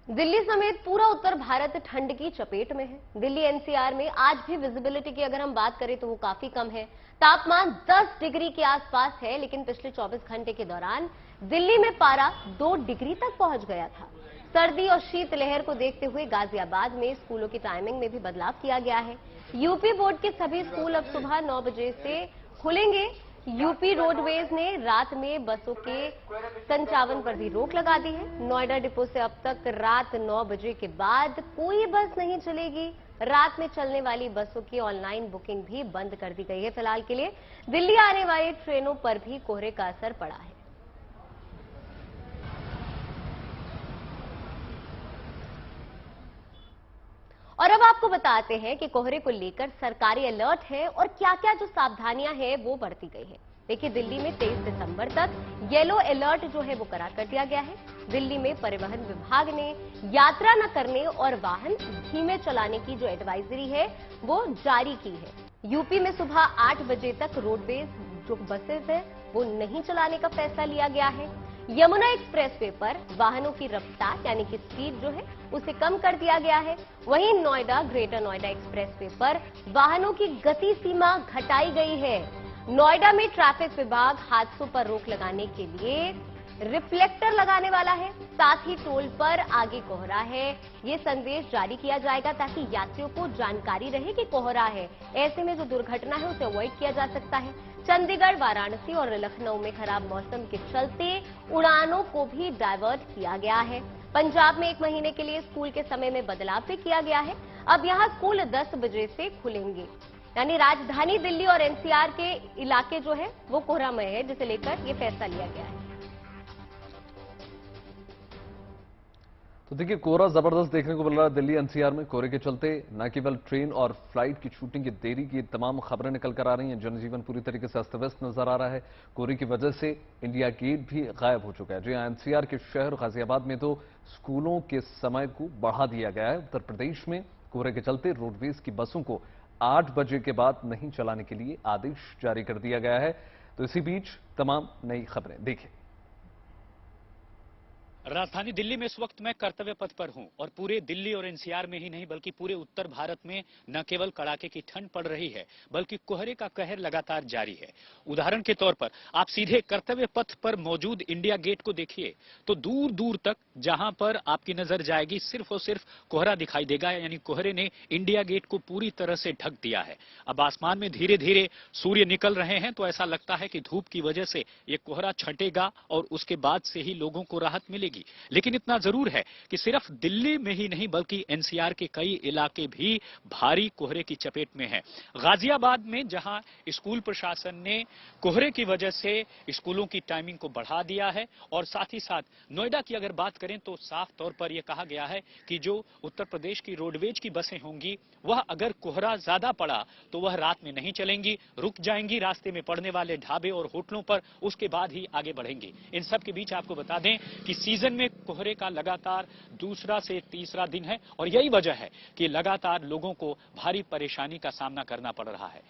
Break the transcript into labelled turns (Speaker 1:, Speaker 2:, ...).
Speaker 1: दिल्ली समेत पूरा उत्तर भारत ठंड की चपेट में है। दिल्ली एनसीआर में आज भी विजिबिलिटी की अगर हम बात करें तो वो काफी कम है। तापमान 10 डिग्री के आसपास है, लेकिन पिछले 24 घंटे के दौरान दिल्ली में पारा 2 डिग्री तक पहुंच गया था। सर्दी और शीतलहर को देखते हुए गाजियाबाद में स्कूलों की टाइमिंग में भी बदलाव किया गया है। यूपी बोर्ड के सभी स्कूल अब सुबह 9 बजे से खुलेंगे। यूपी रोडवेज ने रात में बसों के संचालन पर भी रोक लगा दी है। नोएडा डिपो से अब तक रात 9 बजे के बाद कोई बस नहीं चलेगी। रात में चलने वाली बसों की ऑनलाइन बुकिंग भी बंद कर दी गई है। फिलहाल के लिए दिल्ली आने वाली ट्रेनों पर भी कोहरे का असर पड़ा है। और अब आपको बताते हैं कि कोहरे को लेकर सरकारी अलर्ट है और क्या क्या जो सावधानियां हैं वो बरती गई है। देखिए, दिल्ली में 23 दिसंबर तक येलो अलर्ट जो है वो करार कर दिया गया है। दिल्ली में परिवहन विभाग ने यात्रा न करने और वाहन धीमे चलाने की जो एडवाइजरी है वो जारी की है। यूपी में सुबह 8 बजे तक रोडवेज जो बसेस है वो नहीं चलाने का फैसला लिया गया है। यमुना एक्सप्रेसवे पर वाहनों की रफ्तार यानी कि स्पीड जो है उसे कम कर दिया गया है। वहीं नोएडा ग्रेटर नोएडा एक्सप्रेसवे पर वाहनों की गति सीमा घटाई गई है। नोएडा में ट्रैफिक विभाग हादसों पर रोक लगाने के लिए रिफ्लेक्टर लगाने वाला है। साथ ही टोल पर आगे कोहरा है, ये संदेश जारी किया जाएगा ताकि यात्रियों को जानकारी रहे कि कोहरा है। ऐसे में जो दुर्घटना है उसे अवॉइड किया जा सकता है। चंडीगढ़, वाराणसी और लखनऊ में खराब मौसम के चलते उड़ानों को भी डायवर्ट किया गया है। पंजाब में 1 महीने के लिए स्कूल के समय में बदलाव भी किया गया है। अब यहां स्कूल 10 बजे से खुलेंगे। यानी राजधानी दिल्ली और एनसीआर के इलाके जो है वो कोहरामय है, जिसे लेकर ये फैसला लिया गया है।
Speaker 2: तो देखिए, कोहरा जबरदस्त देखने को मिल रहा है दिल्ली एनसीआर में। कोहरे के चलते न केवल ट्रेन और फ्लाइट की शूटिंग की देरी की तमाम खबरें निकल कर आ रही हैं। जनजीवन पूरी तरीके से अस्त व्यस्त नजर आ रहा है। कोहरे की वजह से इंडिया गेट भी गायब हो चुका है। जी हाँ, एनसीआर के शहर गाजियाबाद में तो स्कूलों के समय को बढ़ा दिया गया है। उत्तर प्रदेश में कोहरे के चलते रोडवेज की बसों को 8 बजे के बाद नहीं चलाने के लिए आदेश जारी कर दिया गया है। तो इसी बीच तमाम नई खबरें देखिए।
Speaker 3: राजधानी दिल्ली में इस वक्त मैं कर्तव्य पथ पर हूं और पूरे दिल्ली और एनसीआर में ही नहीं बल्कि पूरे उत्तर भारत में न केवल कड़ाके की ठंड पड़ रही है बल्कि कोहरे का कहर लगातार जारी है। उदाहरण के तौर पर आप सीधे कर्तव्य पथ पर मौजूद इंडिया गेट को देखिए तो दूर दूर तक जहां पर आपकी नजर जाएगी सिर्फ और सिर्फ कोहरा दिखाई देगा। यानी कोहरे ने इंडिया गेट को पूरी तरह से ढक दिया है। अब आसमान में धीरे धीरे सूर्य निकल रहे हैं तो ऐसा लगता है कि धूप की वजह से ये कोहरा छंटेगा और उसके बाद से ही लोगों को राहत मिलेगी। लेकिन इतना जरूर है कि सिर्फ दिल्ली में ही नहीं बल्कि एनसीआर के कई इलाके भी भारी कोहरे की चपेट में हैं। गाजियाबाद में जहां स्कूल प्रशासन ने कोहरे की वजह से स्कूलों की टाइमिंग को बढ़ा दिया है और साथ ही साथ नोएडा की अगर बात करें तो साफ तौर पर यह कहा गया है कि जो उत्तर प्रदेश की रोडवेज की बसें होंगी वह अगर कोहरा ज्यादा पड़ा तो वह रात में नहीं चलेंगी, रुक जाएंगी रास्ते में पड़ने वाले ढाबे और होटलों पर, उसके बाद ही आगे बढ़ेंगी। इन सब के बीच आपको बता दें कि सीजन में कोहरे का लगातार दूसरा से तीसरा दिन है और यही वजह है कि लगातार लोगों को भारी परेशानी का सामना करना पड़ रहा है।